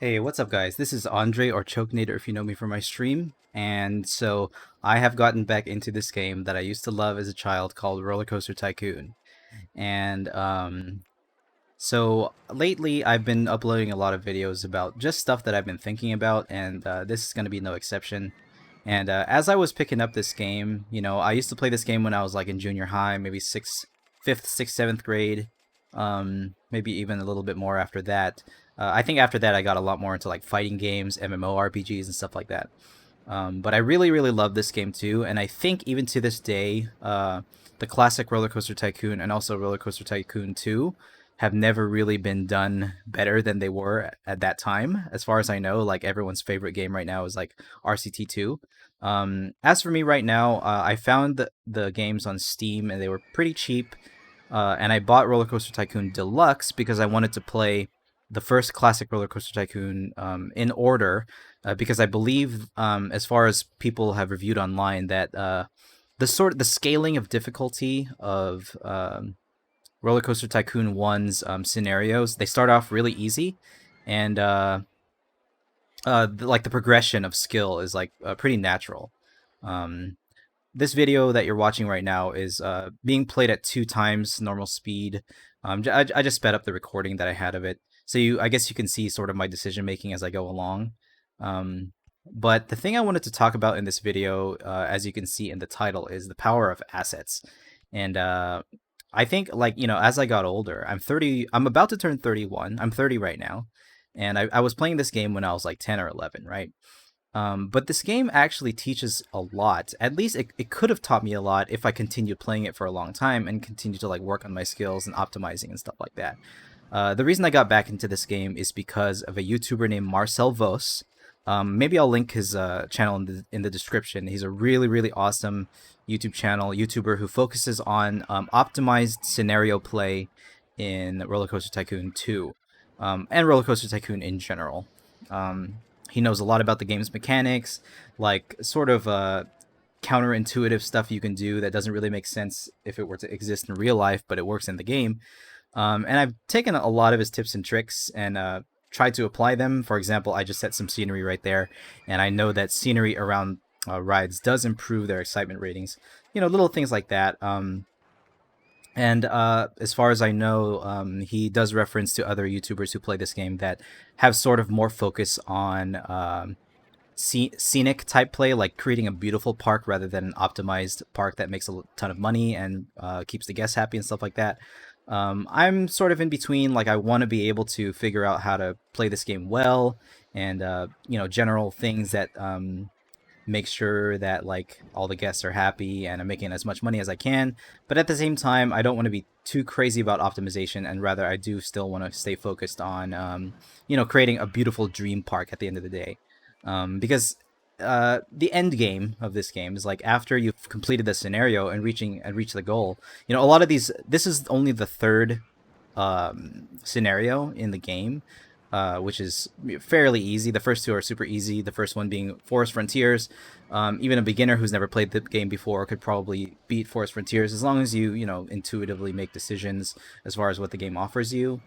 Hey, what's up, guys? This is Andre, or Chokenator if you know me from my stream. And so I have gotten back into this game that I used to love as a child called Roller Coaster Tycoon. And so lately I've been uploading a lot of videos about just stuff that I've been thinking about, and this is going to be no exception. And as I was picking up this game, I used to play this game when I was like in junior high, maybe fifth, sixth, seventh grade, maybe even a little bit more after that. I think after that I got a lot more into like fighting games, MMORPGs, and stuff like that. But I really, really love this game too, and I think even to this day, the classic Roller Coaster Tycoon and also Roller Coaster Tycoon 2 have never really been done better than they were at that time. As far as I know, like everyone's favorite game right now is like RCT2. As for me right now, I found the games on Steam and they were pretty cheap. And I bought Roller Coaster Tycoon Deluxe because I wanted to play the first classic Roller Coaster Tycoon in order, because I believe, as far as people have reviewed online, that the scaling of difficulty of Roller Coaster Tycoon One's scenarios, they start off really easy, and like the progression of skill is like pretty natural. Um, this video that you're watching right now is being played at 2 times normal speed. I just sped up the recording that I had of it, so I guess you can see sort of my decision making as I go along. Um, but the thing I wanted to talk about in this video, as you can see in the title, is the power of assets. And I think, like, as I got older, I'm 30. I'm about to turn 31. I'm 30 right now, and I was playing this game when I was like 10 or 11, right? But this game actually teaches a lot. At least it could have taught me a lot if I continued playing it for a long time and continued to like work on my skills and optimizing and stuff like that. The reason I got back into this game is because of a YouTuber named Marcel. Maybe I'll link his channel in the description. He's a really, really awesome YouTuber who focuses on optimized scenario play in Roller Coaster Tycoon 2, and Roller Coaster Tycoon in general. He knows a lot about the game's mechanics, like sort of counterintuitive stuff you can do that doesn't really make sense if it were to exist in real life, but it works in the game. And I've taken a lot of his tips and tricks and tried to apply them. For example, I just set some scenery right there, and I know that scenery around rides does improve their excitement ratings. Little things like that. And as far as I know, he does reference to other YouTubers who play this game that have sort of more focus on scenic type play, like creating a beautiful park rather than an optimized park that makes a ton of money and keeps the guests happy and stuff like that. I'm sort of in between. Like, I want to be able to figure out how to play this game well, and general things that make sure that like all the guests are happy and I'm making as much money as I can. But at the same time, I don't want to be too crazy about optimization, and rather I do still want to stay focused on creating a beautiful dream park at the end of the day. Because the end game of this game is like after you've completed the scenario and reach the goal. A lot of these, this is only the third scenario in the game, which is fairly easy. The first two are super easy. The first one being Forest Frontiers. Even a beginner who's never played the game before could probably beat Forest Frontiers as long as you intuitively make decisions as far as what the game offers you.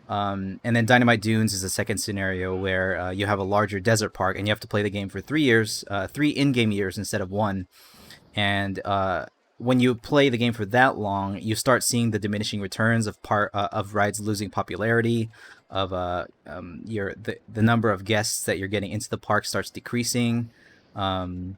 And then Dynamite Dunes is the second scenario where you have a larger desert park and you have to play the game for 3 years, 3 in-game years instead of one. And when you play the game for that long, you start seeing the diminishing returns of rides losing popularity, of the number of guests that you're getting into the park starts decreasing. Um,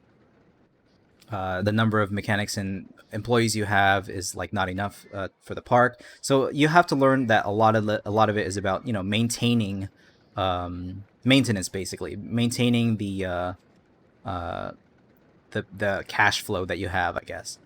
the number of mechanics and employees you have is like not enough for the park. So you have to learn that a lot of it is about maintaining maintenance, basically maintaining uh, the cash flow that you have, I guess.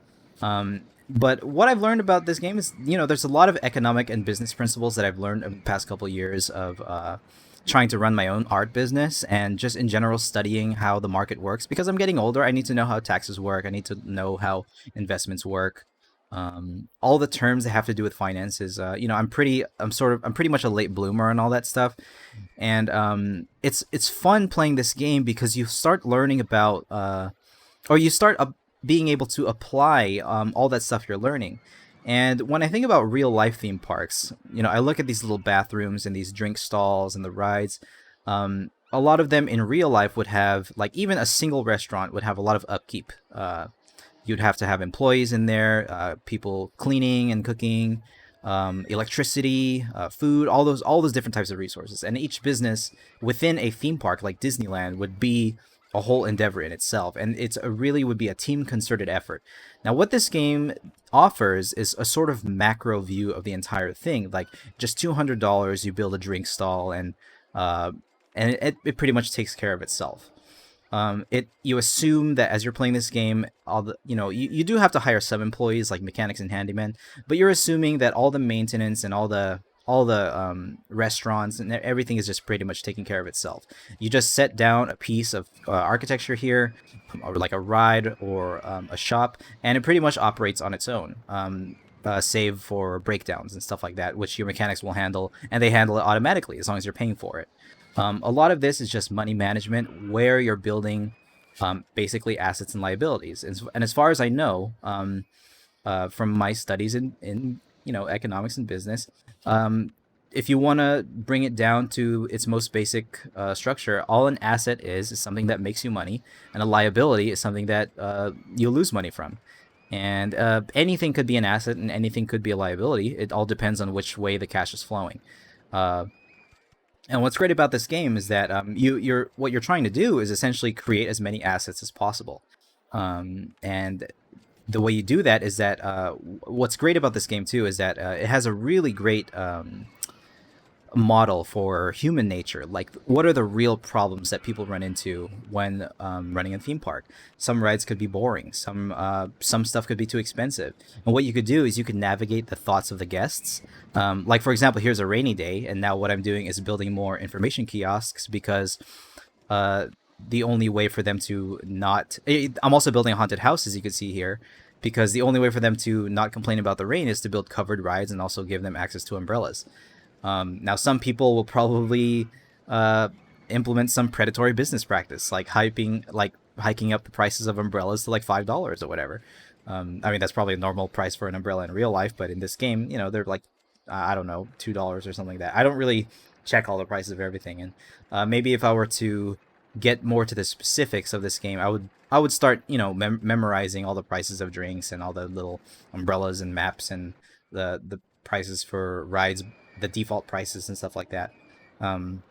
But what I've learned about this game is, there's a lot of economic and business principles that I've learned over the past couple of years of trying to run my own art business, and just in general studying how the market works. Because I'm getting older, I need to know how taxes work. I need to know how investments work. All the terms that have to do with finances. I'm pretty much a late bloomer on all that stuff, and it's fun playing this game because you start learning about or you start being able to apply all that stuff you're learning. And when I think about real life theme parks, I look at these little bathrooms and these drink stalls and the rides. A lot of them in real life would have, like, even a single restaurant would have a lot of upkeep. You'd have to have employees in there, people cleaning and cooking, electricity, food, all those different types of resources. And each business within a theme park like Disneyland would be a whole endeavor in itself, and really would be a team concerted effort. Now, what this game offers is a sort of macro view of the entire thing. Like, just $200, you build a drink stall, uh, and it pretty much takes care of itself. It You assume that as you're playing this game, all the you do have to hire some employees like mechanics and handymen, but you're assuming that all the maintenance and all the restaurants and everything is just pretty much taking care of itself. You just set down a piece of architecture here, or like a ride or a shop, and it pretty much operates on its own. Save for breakdowns and stuff like that, which your mechanics will handle, and they handle it automatically as long as you're paying for it. A lot of this is just money management, where you're building basically assets and liabilities. And as far as I know, from my studies in economics and business, if you want to bring it down to its most basic structure, all an asset is something that makes you money, and a liability is something that you lose money from. And anything could be an asset, and anything could be a liability. It all depends on which way the cash is flowing. Uh, and what's great about this game is that what you're trying to do is essentially create as many assets as possible. And the way you do that is that what's great about this game too is that it has a really great model for human nature. Like, what are the real problems that people run into when running a theme park? Some rides could be boring. Some stuff could be too expensive. And what you could do is you could navigate the thoughts of the guests. Like, for example, here's a rainy day, and now what I'm doing is building more information kiosks because the only way for them to not. I'm also building a haunted house, as you can see here, because the only way for them to not complain about the rain is to build covered rides and also give them access to umbrellas. Now, some people will probably uh, implement some predatory business practice, like hiking up the prices of umbrellas to like $5 or whatever. I mean, that's probably a normal price for an umbrella in real life, but in this game, they're like, I don't know, $2 or something like that. I don't really check all the prices of everything, and maybe if I were to get more to the specifics of this game, I would start, memorizing all the prices of drinks and all the little umbrellas and maps and the prices for rides, the default prices and stuff like that. Um,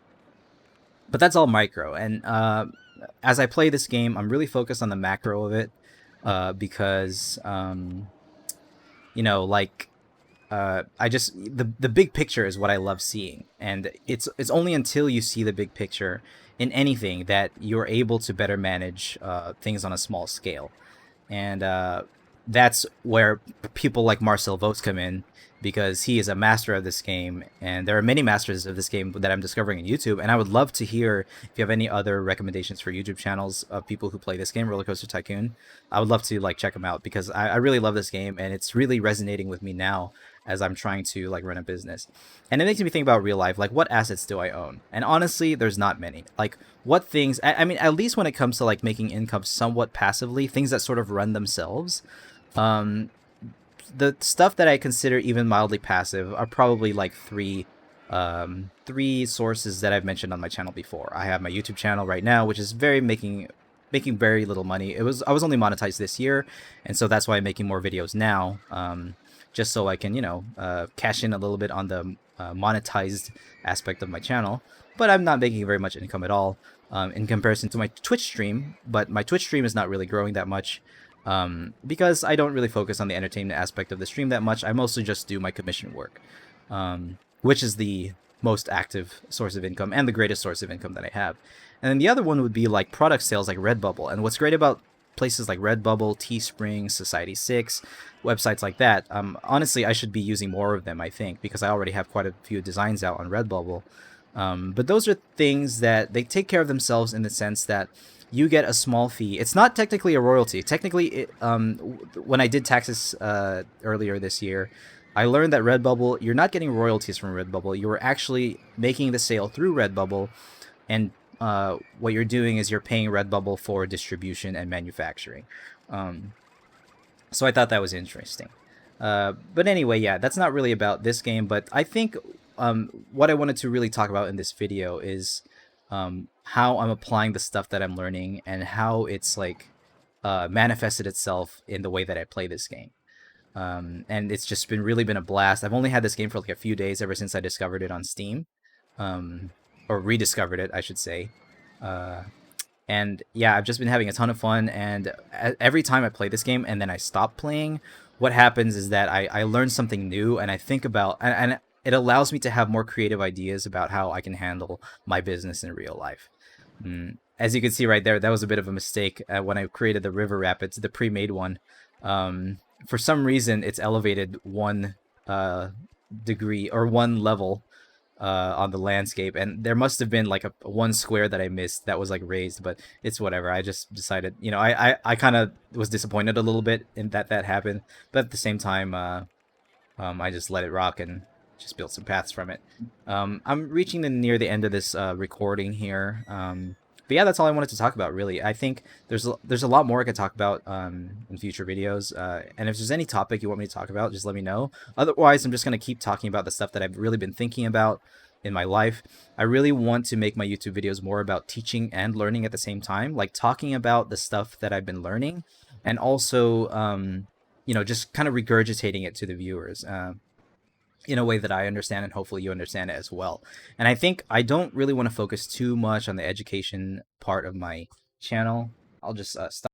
but that's all micro. And as I play this game, I'm really focused on the macro of it because, like, I just the big picture is what I love seeing, and it's only until you see the big picture in anything that you're able to better manage things on a small scale. And that's where people like Marcel come in, because he is a master of this game, and there are many masters of this game that I'm discovering in YouTube. And I would love to hear if you have any other recommendations for YouTube channels of people who play this game, Roller Coaster Tycoon. I would love to like check them out, because I really love this game, and it's really resonating with me now as I'm trying to like run a business. And it makes me think about real life, like, what assets do I own? And honestly, there's not many. Like, what things, I mean, at least when it comes to like making income somewhat passively, things that sort of run themselves, um, the stuff that I consider even mildly passive are probably like three sources that I've mentioned on my channel before. I have my YouTube channel right now, which is very making very little money. I was only monetized this year, and so that's why I'm making more videos now, just so I can cash in a little bit on the monetized aspect of my channel. But I'm not making very much income at all in comparison to my Twitch stream. But my Twitch stream is not really growing that much, because I don't really focus on the entertainment aspect of the stream that much. I mostly just do my commission work, which is the most active source of income and the greatest source of income that I have. And then the other one would be like product sales, like Redbubble. And what's great about places like Redbubble, Teespring, Society 6, websites like that, honestly, I should be using more of them, I think, because I already have quite a few designs out on Redbubble. But those are things that they take care of themselves in the sense that you get a small fee. It's not technically a royalty. Technically, when I did taxes earlier this year, I learned that Redbubble, you're not getting royalties from Redbubble. You are actually making the sale through Redbubble, and what you're doing is you're paying Redbubble for distribution and manufacturing. So I thought that was interesting. But anyway, yeah, that's not really about this game. But I think what I wanted to really talk about in this video is how I'm applying the stuff that I'm learning and how it's like manifested itself in the way that I play this game. And it's just been a blast. I've only had this game for like a few days ever since I discovered it on Steam, um, or rediscovered it, I should say. Uh, and yeah, I've just been having a ton of fun. And every time I play this game and then I stop playing, what happens is that I learn something new and I think about and it allows me to have more creative ideas about how I can handle my business in real life. As you can see right there, that was a bit of a mistake when I created the river rapids, the pre-made one. Um, for some reason, it's elevated one uh, degree or one level on the landscape, and there must have been like a one square that I missed that was like raised, but it's whatever. I just decided, I kind of was disappointed a little bit in that happened, but at the same time, I just let it rock and just built some paths from it. I'm reaching near the end of this recording here. But yeah, that's all I wanted to talk about, really. I think there's a lot more I could talk about in future videos. And if there's any topic you want me to talk about, just let me know. Otherwise, I'm just going to keep talking about the stuff that I've really been thinking about in my life. I really want to make my YouTube videos more about teaching and learning at the same time, like talking about the stuff that I've been learning and also, just kind of regurgitating it to the viewers. In a way that I understand and hopefully you understand it as well. And I think I don't really want to focus too much on the education part of my channel. I'll just stop.